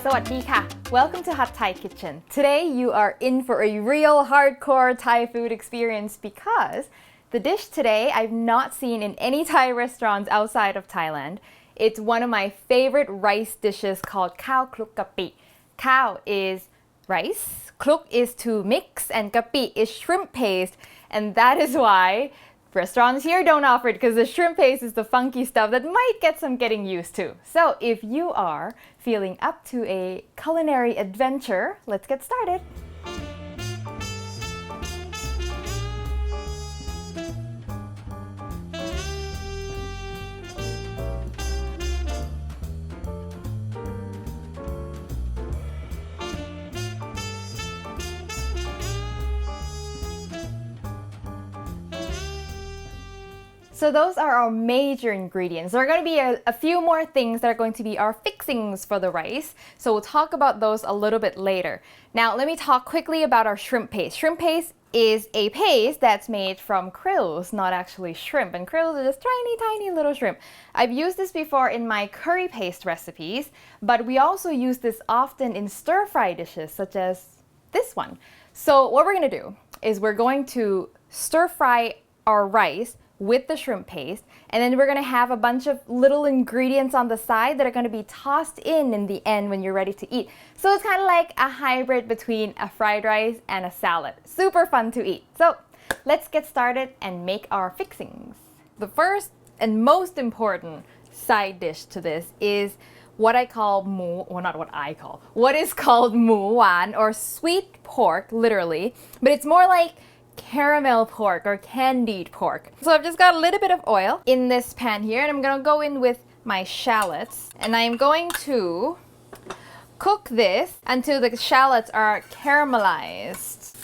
Sawadika. Welcome to Hot Thai Kitchen. Today you are in for a real hardcore Thai food experience because the dish today I've not seen in any Thai restaurants outside of Thailand. It's one of my favorite rice dishes called khao kluk kapi. Khao is rice, kluk is to mix, and kapi is shrimp paste, and that is why restaurants here don't offer it because the shrimp paste is the funky stuff that might get some getting used to. So if you are feeling up to a culinary adventure, let's get started. So those are our major ingredients. There are going to be a few more things that are going to be our fixings for the rice. So we'll talk about those a little bit later. Now let me talk quickly about our shrimp paste. Shrimp paste is a paste that's made from krills, not actually shrimp. And krills are just tiny little shrimp. I've used this before in my curry paste recipes, but we also use this often in stir-fry dishes such as this one. So what we're going to do is we're going to stir-fry our rice with the shrimp paste, and then we're going to have a bunch of little ingredients on the side that are going to be tossed in the end when you're ready to eat. So it's kind of like a hybrid between a fried rice and a salad. Super fun to eat. So let's get started and make our fixings. The first and most important side dish to this is what I call what is called mu wan, or sweet pork, literally, but it's more like caramel pork or candied pork. So I've just got a little bit of oil in this pan here, and I'm gonna go in with my shallots, and I'm going to cook this until the shallots are caramelized.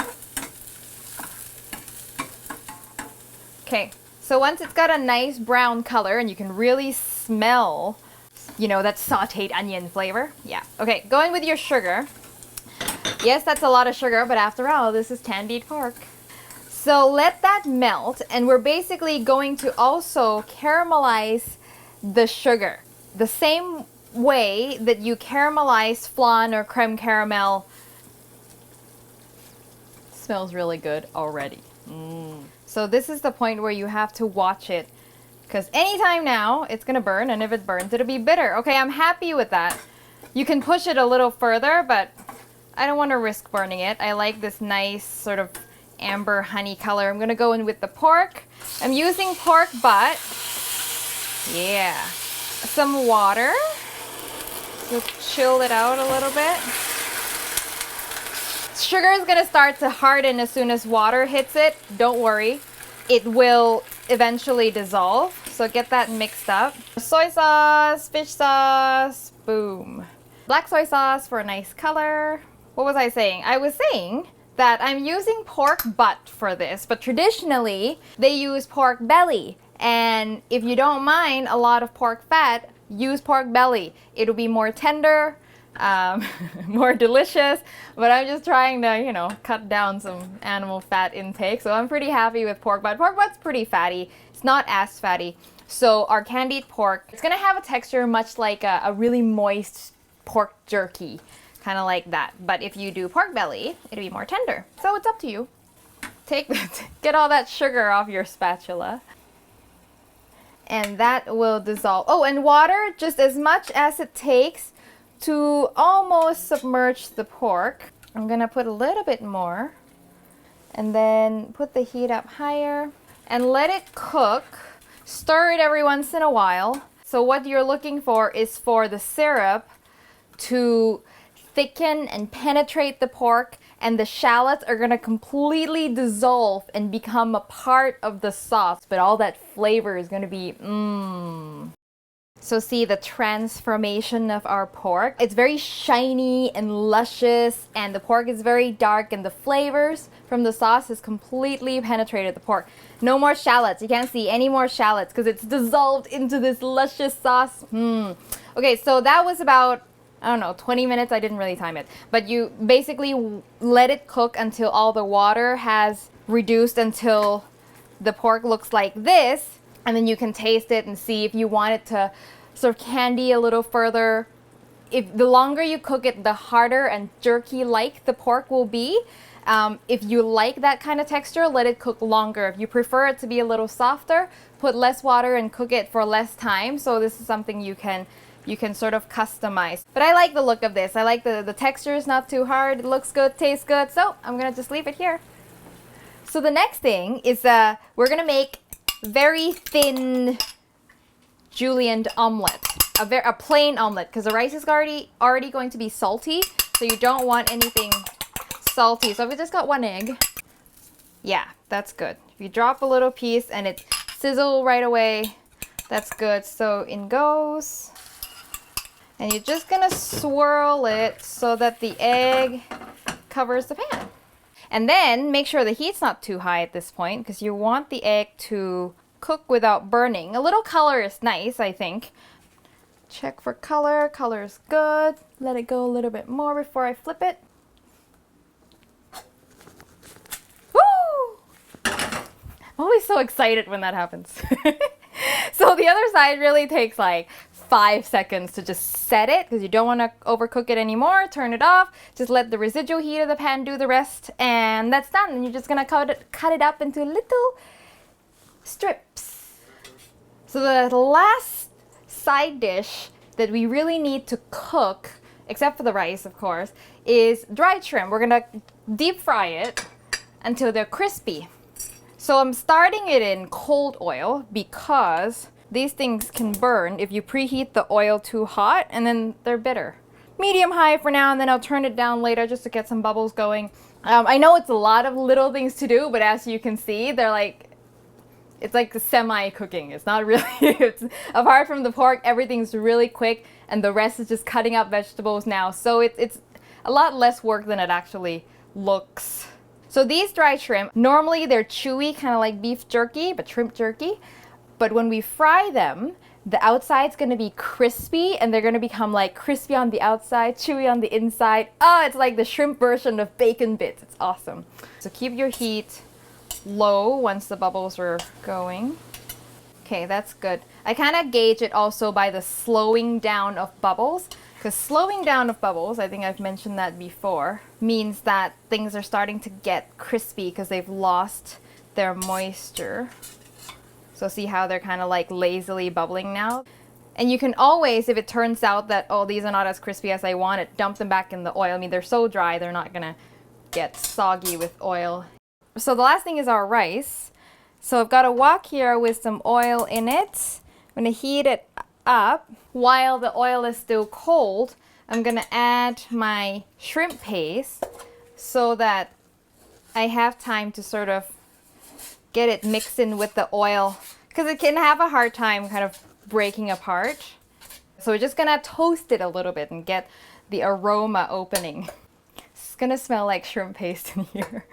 Okay, so once it's got a nice brown color and you can really smell, that sauteed onion flavor. Yeah. Okay, go in with your sugar. Yes, that's a lot of sugar, but after all, this is candied pork. So let that melt, and we're basically going to also caramelize the sugar the same way that you caramelize flan or creme caramel. Smells really good already. So this is the point where you have to watch it, because anytime now it's gonna burn, and if it burns it'll be bitter. Okay, I'm happy with that. You can push it a little further, but I don't want to risk burning it. I like this nice sort of amber honey color. I'm gonna go in with the pork. I'm using pork butt. Yeah. Some water. Just chill it out a little bit. Sugar is gonna start to harden as soon as water hits it. Don't worry. It will eventually dissolve. So get that mixed up. Soy sauce, fish sauce, boom. Black soy sauce for a nice color. What was I saying? I was saying that I'm using pork butt for this, but traditionally they use pork belly, and if you don't mind a lot of pork fat, use pork belly. It'll be more tender, more delicious, but I'm just trying to cut down some animal fat intake, so I'm pretty happy with pork butt. Pork butt's pretty fatty. It's not as fatty. So our candied pork, it's gonna have a texture much like a really moist pork jerky, kind of like that. But if you do pork belly, it'll be more tender. So it's up to you. Get all that sugar off your spatula. And that will dissolve. Oh, and water, just as much as it takes to almost submerge the pork. I'm gonna put a little bit more, and then put the heat up higher and let it cook. Stir it every once in a while. So what you're looking for is for the syrup to thicken and penetrate the pork, and the shallots are gonna completely dissolve and become a part of the sauce, but all that flavor is gonna be So see the transformation of our pork. It's very shiny and luscious, and the pork is very dark, and the flavors from the sauce has completely penetrated the pork. No more shallots. You can't see any more shallots because it's dissolved into this luscious sauce. Okay, so that was about 20 minutes. I didn't really time it. But you basically let it cook until all the water has reduced until the pork looks like this. And then you can taste it and see if you want it to sort of candy a little further. if the longer you cook it, the harder and jerky-like the pork will be. If you like that kind of texture, let it cook longer. If you prefer it to be a little softer, put less water and cook it for less time. So this is something you can sort of customize. But I like the look of this. I like the texture is not too hard. It looks good, tastes good. So I'm gonna just leave it here. So the next thing is we're gonna make very thin julienne omelet. A plain omelet, because the rice is already going to be salty, so you don't want anything salty. So we just got 1 egg. Yeah, that's good. If you drop a little piece and it sizzle right away, that's good. So in goes. And you're just gonna swirl it so that the egg covers the pan. And then make sure the heat's not too high at this point, because you want the egg to cook without burning. A little color is nice, I think. Check for color. Color is good. Let it go a little bit more before I flip it. Woo! I'm always so excited when that happens. So the other side really takes like 5 seconds to just set it, because you don't want to overcook it anymore. Turn it off. Just let the residual heat of the pan do the rest, and that's done. And you're just gonna cut it up into little strips. So the last side dish that we really need to cook, except for the rice of course, is dried shrimp. We're gonna deep fry it until they're crispy. So I'm starting it in cold oil because these things can burn if you preheat the oil too hot, and then they're bitter. Medium high for now, and then I'll turn it down later just to get some bubbles going. I know it's a lot of little things to do, but as you can see, it's like semi-cooking. It's not really, apart from the pork, everything's really quick, and the rest is just cutting up vegetables now. So it's a lot less work than it actually looks. So these dried shrimp, normally they're chewy, kind of like beef jerky, but shrimp jerky. But when we fry them, the outside's gonna be crispy, and they're gonna become like crispy on the outside, chewy on the inside. Oh, it's like the shrimp version of bacon bits. It's awesome. So keep your heat low once the bubbles are going. Okay, that's good. I kind of gauge it also by the slowing down of bubbles, because slowing down of bubbles, I think I've mentioned that before, means that things are starting to get crispy because they've lost their moisture. So see how they're kind of like lazily bubbling now? And you can always, if it turns out that, oh, these are not as crispy as I want it, dump them back in the oil. I mean, they're so dry, they're not gonna get soggy with oil. So the last thing is our rice. So I've got a wok here with some oil in it. I'm gonna heat it up. While the oil is still cold, I'm gonna add my shrimp paste so that I have time to sort of get it mixed in with the oil, because it can have a hard time kind of breaking apart. So we're just gonna toast it a little bit and get the aroma opening. It's gonna smell like shrimp paste in here.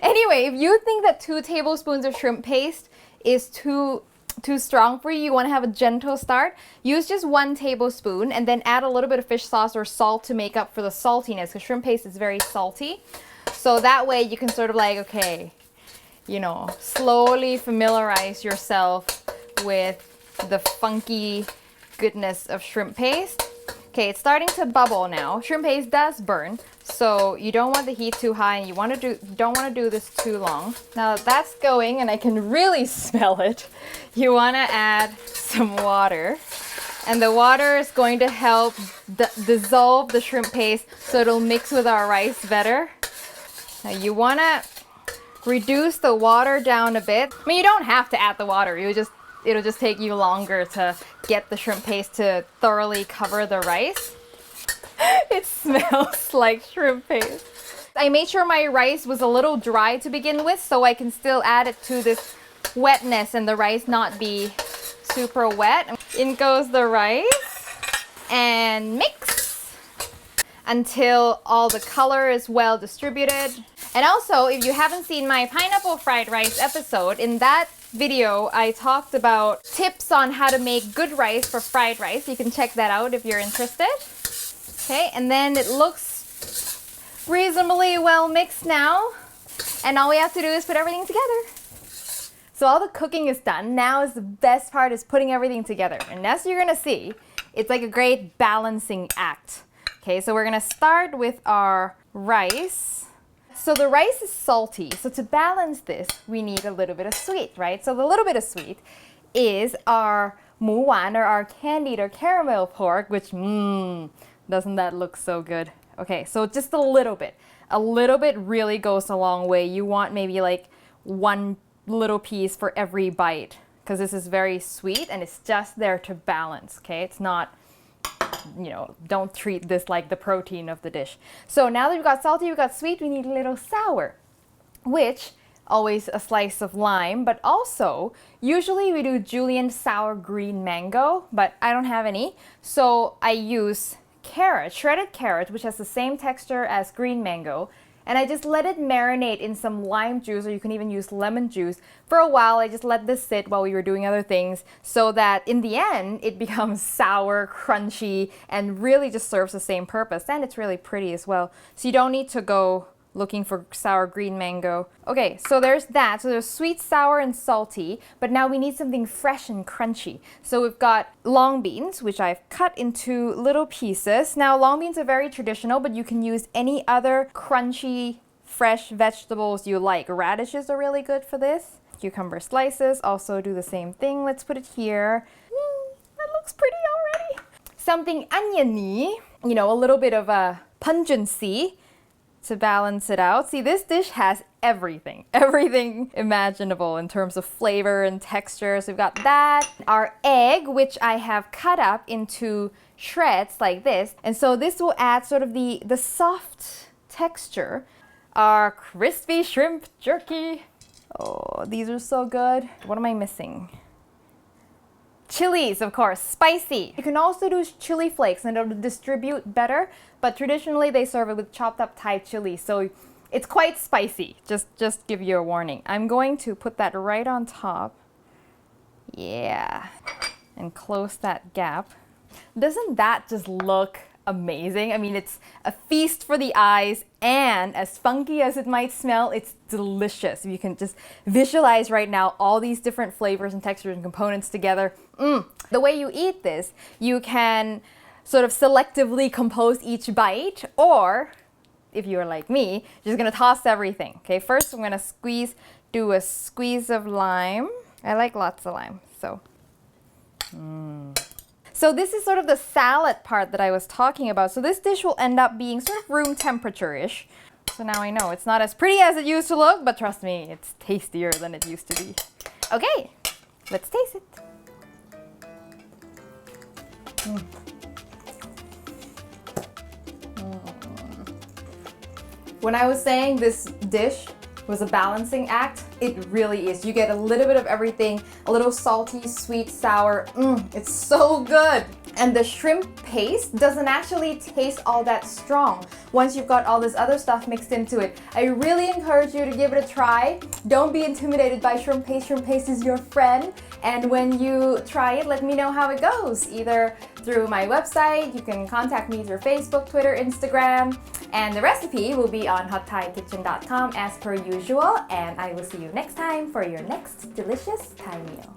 Anyway, if you think that 2 tablespoons of shrimp paste is too strong for you, you want to have a gentle start, use just 1 tablespoon and then add a little bit of fish sauce or salt to make up for the saltiness, because shrimp paste is very salty. So that way you can sort of like, okay, you know, slowly familiarize yourself with the funky goodness of shrimp paste. Okay, it's starting to bubble now. Shrimp paste does burn, so you don't want the heat too high, and you don't want to do this too long. Now that's going, and I can really smell it. You want to add some water, and the water is going to help dissolve the shrimp paste so it'll mix with our rice better. Now you want to reduce the water down a bit. I mean, you don't have to add the water. It'll just take you longer to get the shrimp paste to thoroughly cover the rice. It smells like shrimp paste. I made sure my rice was a little dry to begin with, so I can still add it to this wetness and the rice not be super wet. In goes the rice and mix until all the color is well distributed. And also, if you haven't seen my pineapple fried rice episode, in that video I talked about tips on how to make good rice for fried rice. You can check that out if you're interested. Okay, and then it looks reasonably well mixed now, and all we have to do is put everything together. So all the cooking is done. Now is the best part, is putting everything together. And as you're gonna see, It's like a great balancing act. Okay, so we're gonna start with our rice. So the rice is salty, so to balance this, we need a little bit of sweet, right? So the little bit of sweet is our หมูหวาน or our candied or caramel pork, which, doesn't that look so good? Okay, so just a little bit. A little bit really goes a long way. You want maybe like one little piece for every bite, because this is very sweet and it's just there to balance, okay? It's not, don't treat this like the protein of the dish. So now that we've got salty, we've got sweet, we need a little sour, which always a slice of lime, but also usually we do julienne sour green mango, but I don't have any. So I use carrot, shredded carrot, which has the same texture as green mango. And I just let it marinate in some lime juice, or you can even use lemon juice. For a while, I just let this sit while we were doing other things so that in the end, it becomes sour, crunchy, and really just serves the same purpose. And it's really pretty as well. So you don't need to go looking for sour green mango. Okay, so there's that. So there's sweet, sour, and salty, but now we need something fresh and crunchy. So we've got long beans, which I've cut into little pieces. Now, long beans are very traditional, but you can use any other crunchy, fresh vegetables you like. Radishes are really good for this. Cucumber slices also do the same thing. Let's put it here. That looks pretty already. Something oniony, a little bit of a pungency to balance it out. See, this dish has everything imaginable in terms of flavor and texture. So we've got that. Our egg, which I have cut up into shreds like this. And so this will add sort of the soft texture. Our crispy shrimp jerky. Oh, these are so good. What am I missing? Chilies, of course, spicy. You can also do chili flakes and it'll distribute better, but traditionally they serve it with chopped up Thai chili, so it's quite spicy. Just give you a warning. I'm going to put that right on top. Yeah, and close that gap. Doesn't that just look amazing? I mean, it's a feast for the eyes, and as funky as it might smell, it's delicious. You can just visualize right now all these different flavors and textures and components together. The way you eat this, you can sort of selectively compose each bite, or if you're like me, you're just gonna toss everything. Okay, first I'm gonna do a squeeze of lime. I like lots of lime, so. So this is sort of the salad part that I was talking about. So this dish will end up being sort of room temperature-ish. So now I know it's not as pretty as it used to look, but trust me, it's tastier than it used to be. Okay, let's taste it. When I was saying this dish was a balancing act, it really is. You get a little bit of everything, a little salty, sweet, sour. It's so good. And the shrimp paste doesn't actually taste all that strong once you've got all this other stuff mixed into it. I really encourage you to give it a try. Don't be intimidated by shrimp paste. Shrimp paste is your friend. And when you try it, let me know how it goes. Either through my website, you can contact me through Facebook, Twitter, Instagram. And the recipe will be on hotthaikitchen.com as per usual. And I will see you next time for your next delicious Thai meal.